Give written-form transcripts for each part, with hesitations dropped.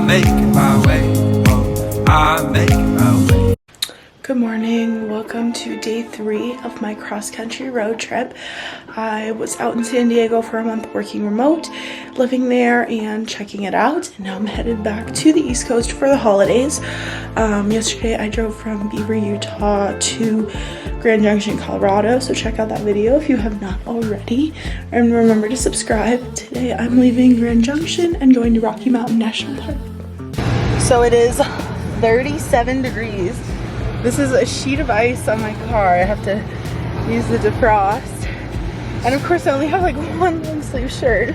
make it my way. Oh, I make it my way. Good morning, welcome to day 3 of my cross-country road trip. I was out in San Diego for a month working remote, living there and checking it out, and now I'm headed back to the East Coast for the holidays. Yesterday I drove from Beaver, Utah to Grand Junction, Colorado, so check out that video if you have not already, and remember to subscribe. Today I'm leaving Grand Junction and going to Rocky Mountain National Park. So it is 37 degrees. This is a sheet of ice on my car. I have to use the defrost. And of course I only have like one long sleeve shirt.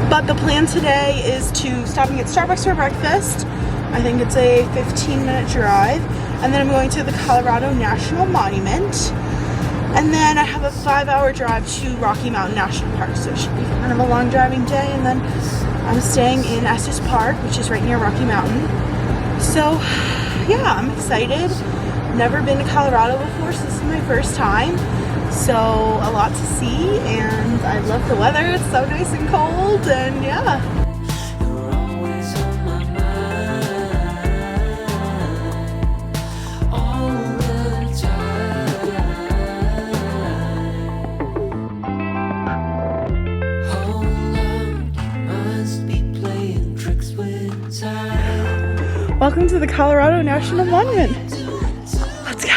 But the plan today is to stop and get Starbucks for breakfast. I think it's a 15-minute drive. And then I'm going to the Colorado National Monument. And then I have a 5-hour drive to Rocky Mountain National Park. So it should be kind of a long driving day. And then I'm staying in Estes Park, which is right near Rocky Mountain. So yeah, I'm excited. Never been to Colorado before, so this is my first time. So a lot to see, and I love the weather. It's so nice and cold, and yeah. Welcome to the Colorado National Monument. Let's go.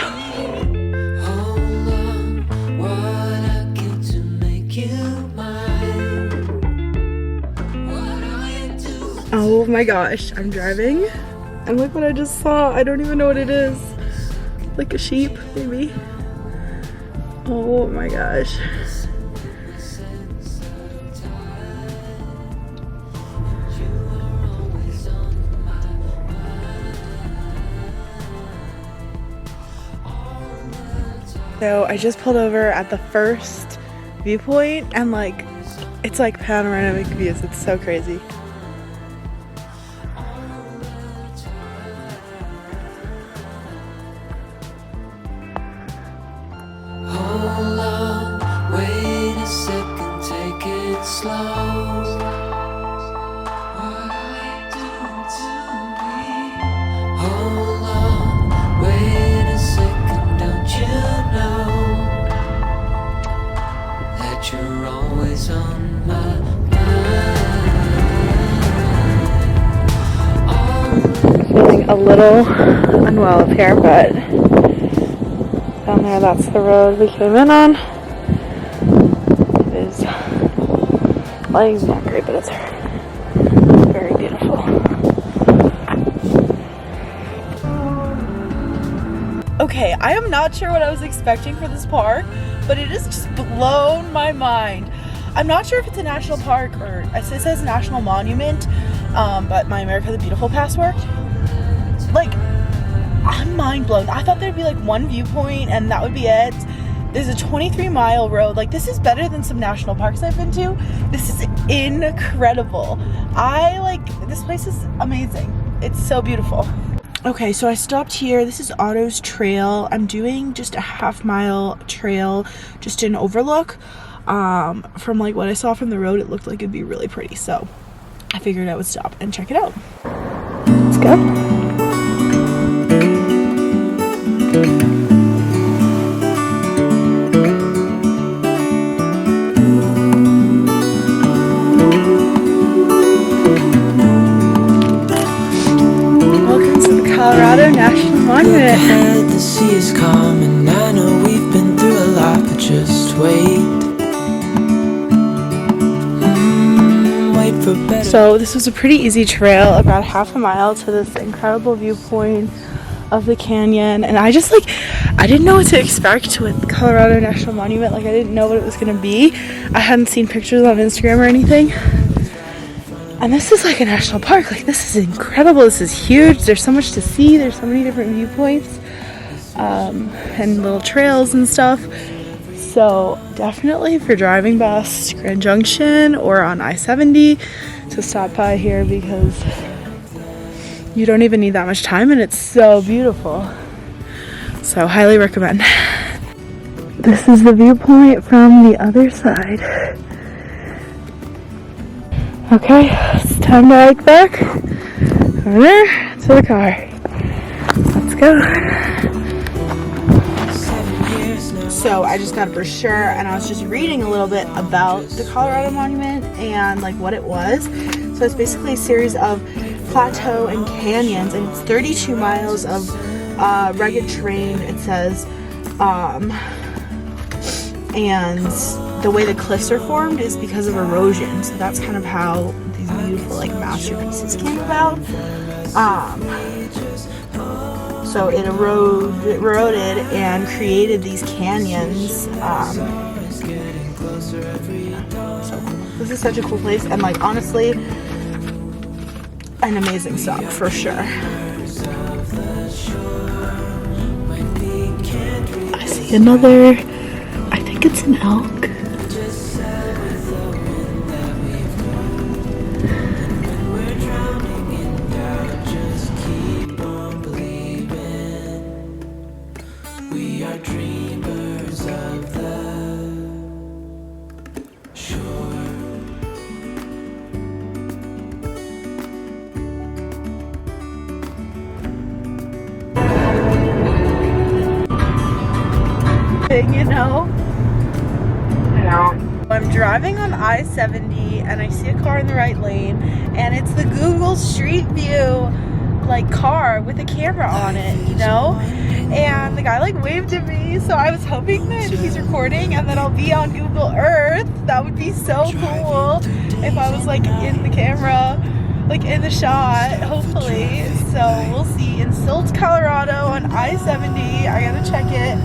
Oh my gosh, I'm driving and look what I just saw. I don't even know what it is. Like a sheep, maybe. Oh my gosh. So I just pulled over at the first viewpoint and like, it's like panoramic views. It's so crazy. Hold on, wait a second, take it slow. What are you doing to me? Hold on, wait a second, don't you know that you're always on my mind? Feeling a little unwell up here, but down there, that's the road we came in on. It is lighting's not great, but it's very beautiful. Okay, I am not sure what I was expecting for this park, but it has just blown my mind. I'm not sure if it's a national park or it says National Monument, but my America the Beautiful pass worked. Like, I'm mind blown. I thought there'd be like one viewpoint and that would be it. There's a 23-mile road. Like, this is better than some national parks I've been to. This is incredible. This place is amazing. It's so beautiful. Okay, so I stopped here. This is Otto's Trail. I'm doing just a half-mile trail, just an overlook. From like what I saw from the road, it looked like it'd be really pretty. So I figured I would stop and check it out. Let's go. Colorado National Monument. Ahead, the sea is calm, and I know we've been through a lot, but just wait. Wait for better. So this was a pretty easy trail, about half a mile to this incredible viewpoint of the canyon, and I didn't know what to expect with Colorado National Monument. Like, I didn't know what it was gonna be. I hadn't seen pictures on Instagram or anything. And this is like a national park. Like, this is incredible. This is huge. There's so much to see. There's so many different viewpoints and little trails and stuff. So definitely if you're driving past Grand Junction or on I-70, to stop by here, because you don't even need that much time and it's so beautiful. So highly recommend. This is the viewpoint from the other side. Okay, it's time to hike back. Connor, to the car. Let's go. So I just got a brochure and I was just reading a little bit about the Colorado Monument and like what it was. So it's basically a series of plateau and canyons, and it's 32 miles of rugged terrain, it says. And the way the cliffs are formed is because of erosion. So that's kind of how these beautiful like masterpieces came about. So it eroded and created these canyons. So this is such a cool place, and like honestly, an amazing stop for sure. I see another, I think it's an elk. We are dreamers of the shore. You know? I'm driving on I-70 and I see a car in the right lane, and it's the Google Street View like car with a camera on it, you know? And the guy like waved at me, so I was hoping that he's recording and that I'll be on Google Earth. That would be so cool if I was like in the camera, like in the shot, hopefully. So we'll see. In Silt, Colorado on I-70. I gotta check it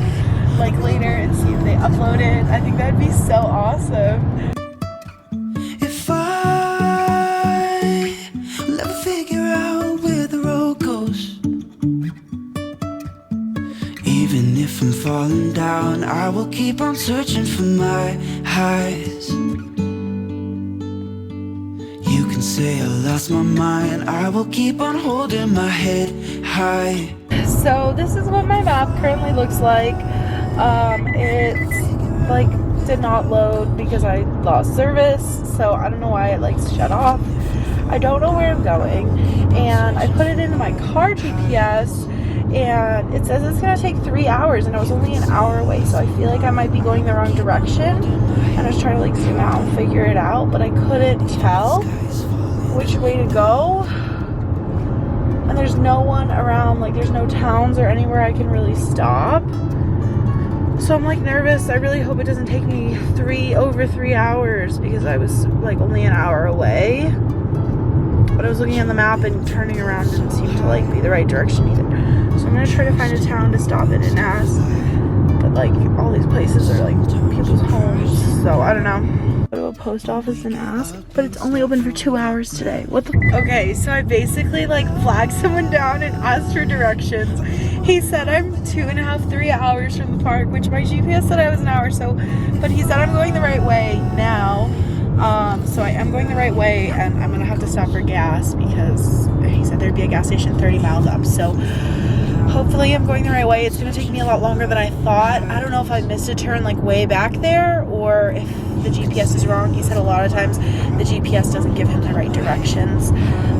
like later and see if they upload it. I think that'd be so awesome. If I will ever figure out where the road goes, even if I'm falling down, I will keep on searching for my highs. You can say I lost my mind, I will keep on holding my head high. So this is what my map currently looks like. It like did not load because I lost service, so I don't know why it like shut off. I don't know where I'm going, and I put it into my car GPS and it says it's gonna take 3 hours, and I was only an hour away, so I feel like I might be going the wrong direction. And I was trying to like zoom out and figure it out, but I couldn't tell which way to go. And there's no one around, like there's no towns or anywhere I can really stop. So I'm like nervous. I really hope it doesn't take me over 3 hours, because I was like only an hour away. But I was looking on the map and turning around didn't seem to like be the right direction either. So I'm gonna try to find a town to stop in and ask. But like all these places are like people's homes, so I don't know. Go to a post office and ask, but it's only open for 2 hours today. What the? Okay, so I basically like flagged someone down and asked for directions. He said I'm 2.5, 3 hours from the park, which my GPS said I was an hour. So, but he said I'm going the right way now. So I am going the right way, and I'm gonna have to stop for gas because he said there'd be a gas station 30 miles up. So hopefully I'm going the right way. It's gonna take me a lot longer than I thought. I don't know if I missed a turn like way back there, or if the GPS is wrong. He said a lot of times the GPS doesn't give him the right directions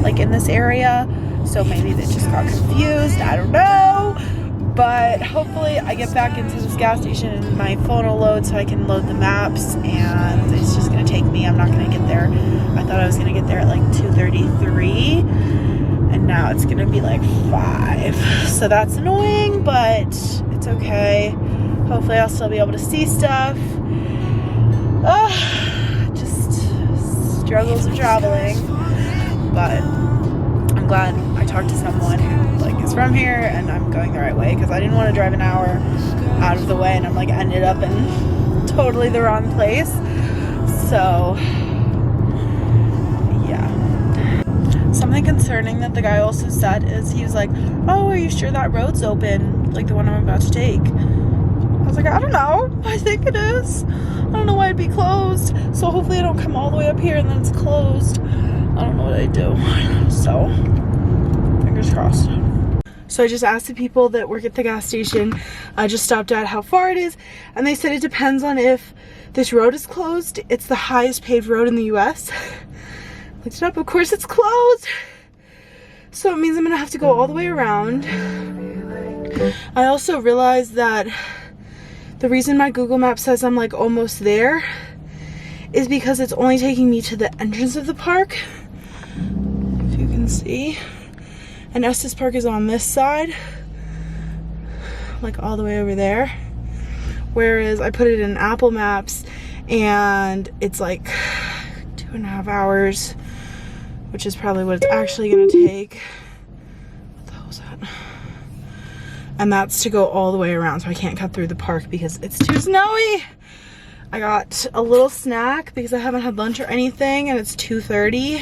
like in this area, so maybe they just got confused. I don't know, but hopefully I get back into this gas station and my phone will load so I can load the maps, and it's just gonna take me, I'm not gonna get there. I thought I was gonna get there at like 2:33, and now it's gonna be like 5. So that's annoying, but it's okay. Hopefully I'll still be able to see stuff. Just struggles of traveling, but I'm glad I talked to someone who like is from here, and I'm going the right way, because I didn't want to drive an hour out of the way and I'm like ended up in totally the wrong place. So yeah. Something concerning that the guy also said is he was like, oh, are you sure that road's open, like the one I'm about to take? I was like, I don't know, I think it is. I don't know why it'd be closed. So hopefully I don't come all the way up here and then it's closed. I don't know what I'd do. So fingers crossed. So I just asked the people that work at the gas station, I just stopped at, how far it is, and they said it depends on if this road is closed. It's the highest paved road in the US. Looked it up, of course it's closed. So it means I'm gonna have to go all the way around. I also realized that the reason my Google Map says I'm like almost there is because it's only taking me to the entrance of the park, if you can see. And Estes Park is on this side, like all the way over there. Whereas I put it in Apple Maps and it's like 2.5 hours, which is probably what it's actually gonna take. What the hell was that? And that's to go all the way around, so I can't cut through the park because it's too snowy. I got a little snack because I haven't had lunch or anything, and it's 2:30.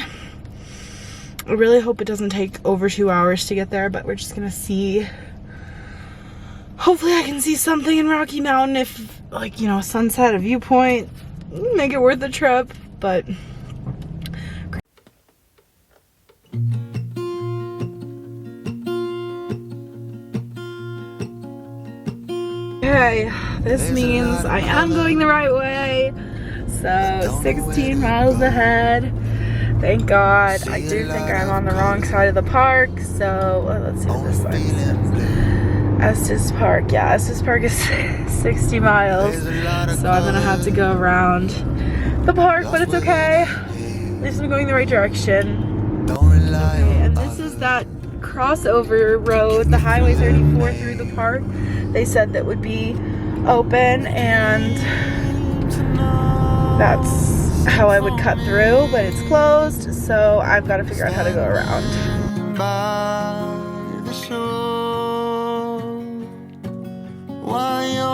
I really hope it doesn't take over 2 hours to get there, but we're just gonna see. Hopefully I can see something in Rocky Mountain, if like, you know, a sunset, a viewpoint, make it worth the trip, but. Okay, this means I am going the right way. So 16 miles ahead. Thank God. I do think I'm on the wrong side of the park. So let's see what this sign says. Estes Park. Yeah, Estes Park is 60 miles. So I'm gonna have to go around the park, but it's okay. At least I'm going the right direction. Okay, and this is that crossover road, the Highway 34 through the park. They said that would be open, and that's how I would cut through, but it's closed, so I've got to figure out how to go around. By the shore, while you're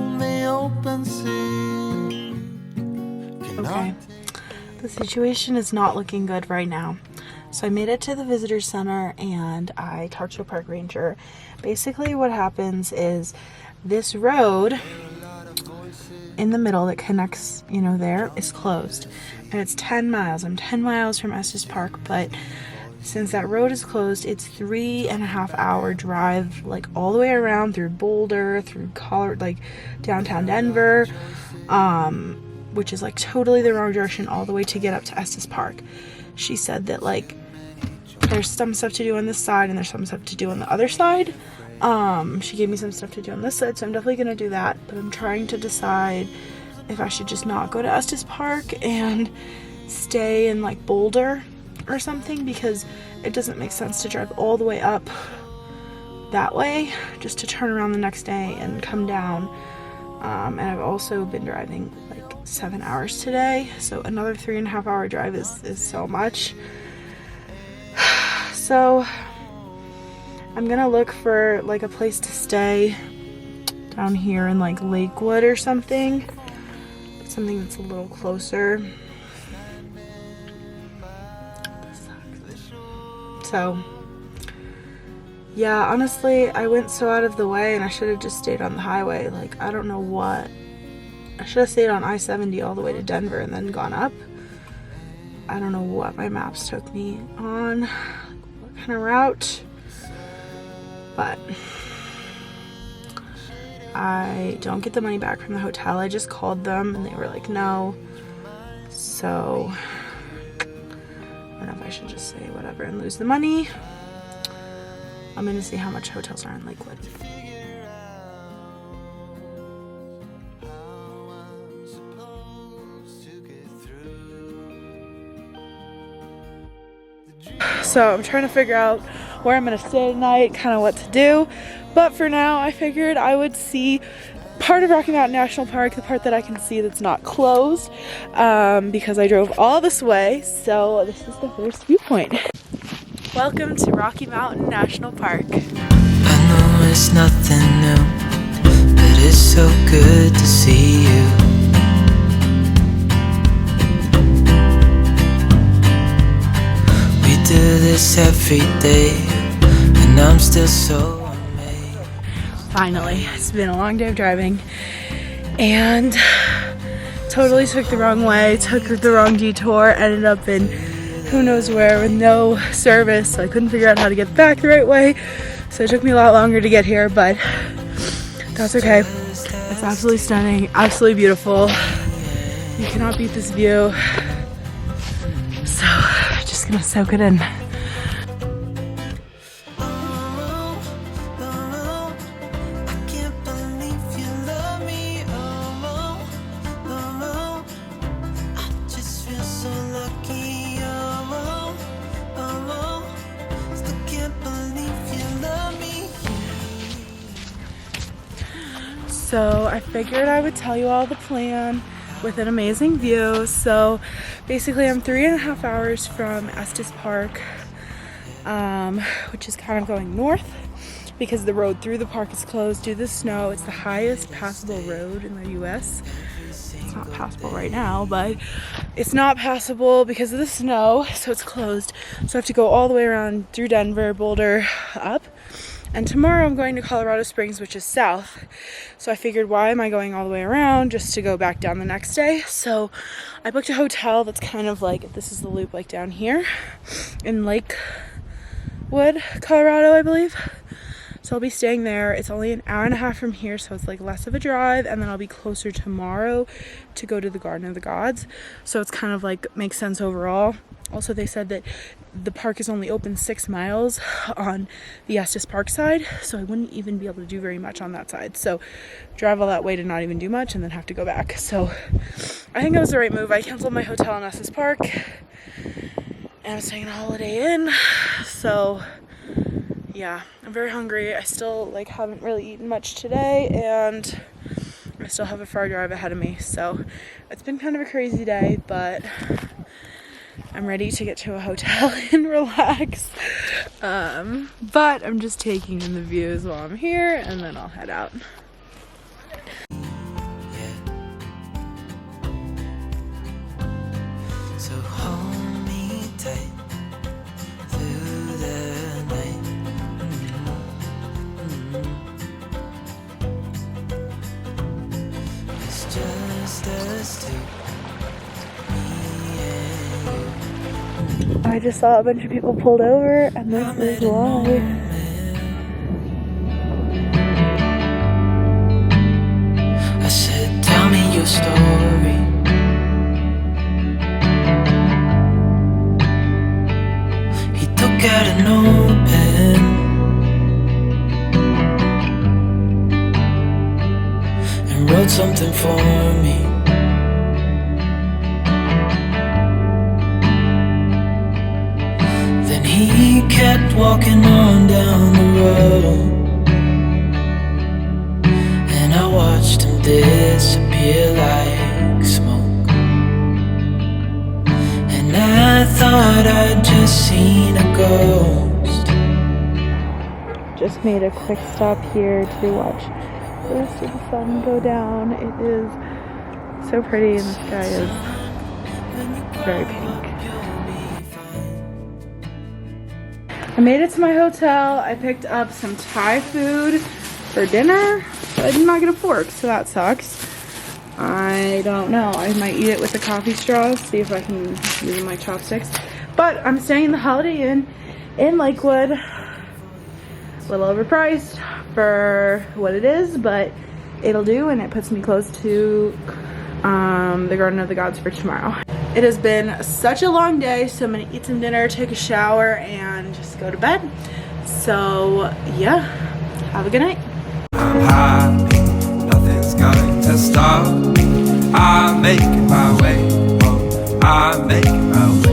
on the open sea. Okay, the situation is not looking good right now. So I made it to the visitor center and I talked to a park ranger. Basically what happens is this road in the middle that connects, you know, there is closed. And it's 10 miles. I'm 10 miles from Estes Park, but since that road is closed, it's 3.5 hour drive, like all the way around through Boulder, through like downtown Denver, which is like totally the wrong direction all the way to get up to Estes Park. She said that like there's some stuff to do on this side and there's some stuff to do on the other side. She gave me some stuff to do on this side, so I'm definitely gonna do that, but I'm trying to decide if I should just not go to Estes Park and stay in like Boulder or something, because it doesn't make sense to drive all the way up that way just to turn around the next day and come down. And I've also been driving like 7 hours today, so another 3.5 hour drive is so much. So I'm gonna look for like a place to stay down here in like Lakewood or something that's a little closer. So yeah, honestly, I went so out of the way and I should have just stayed on the highway. Like, I don't know what. I should have stayed on I-70 all the way to Denver and then gone up. I don't know what my maps took me on, what kind of route, but I don't get the money back from the hotel. I just called them and they were like, no. So I don't know if I should just say whatever and lose the money. I'm gonna see how much hotels are in Lakewood. So I'm trying to figure out where I'm gonna stay tonight, kind of what to do. But for now, I figured I would see part of Rocky Mountain National Park, the part that I can see that's not closed, because I drove all this way. So this is the first viewpoint. Welcome to Rocky Mountain National Park. I know it's nothing new, but it's so good to see you. We do this every day, and I'm still so amazed. Finally, it's been a long day of driving, and totally took the wrong way, took the wrong detour, ended up in who knows where with no service, so I couldn't figure out how to get back the right way, so it took me a lot longer to get here, but that's okay. It's absolutely stunning, absolutely beautiful. You cannot beat this view. So just just gonna soak it in. So I figured I would tell you all the plan with an amazing view. So basically I'm 3.5 hours from Estes Park, which is kind of going north because the road through the park is closed due to the snow. It's the highest passable road in the US. It's not passable right now, but it's not passable because of the snow, so it's closed. So I have to go all the way around through Denver, Boulder, up. And tomorrow I'm going to Colorado Springs, which is south. So I figured, why am I going all the way around just to go back down the next day? So I booked a hotel that's kind of like, this is the loop, like down here in Lakewood, Colorado, I believe. So I'll be staying there. It's only an hour and a half from here, so it's like less of a drive. And then I'll be closer tomorrow to go to the Garden of the Gods. So it's kind of like makes sense overall. Also, they said that the park is only open 6 miles on the Estes Park side, so I wouldn't even be able to do very much on that side. So drive all that way to not even do much and then have to go back. So I think it was the right move. I canceled my hotel in Estes Park and I'm staying in a Holiday Inn. So yeah, I'm very hungry. I still haven't really eaten much today, and I still have a far drive ahead of me. So it's been kind of a crazy day, but I'm ready to get to a hotel and relax. But I'm just taking in the views while I'm here, and then I'll head out. So hold me tight through the night. It's just us two. I just saw a bunch of people pulled over, and this is why. I said, tell me your story. He took out a notepad and wrote something for me. Then he kept walking on down the road, and I watched him disappear like smoke. And I thought I'd just seen a ghost. Just made a quick stop here to watch the rest of the sun go down. It is so pretty, and the sky is very pink. I made it to my hotel. I picked up some Thai food for dinner, but I did not get a fork, so that sucks. I don't know. I might eat it with the coffee straws, see if I can use my chopsticks. But I'm staying in the Holiday Inn in Lakewood. A little overpriced for what it is, but it'll do, and it puts me close to the Garden of the Gods for tomorrow. It has been such a long day, so I'm gonna eat some dinner, take a shower, and just go to bed. So yeah, have a good night. I'm happy, nothing's going to stop. I'm making my way, oh, I'm making my way.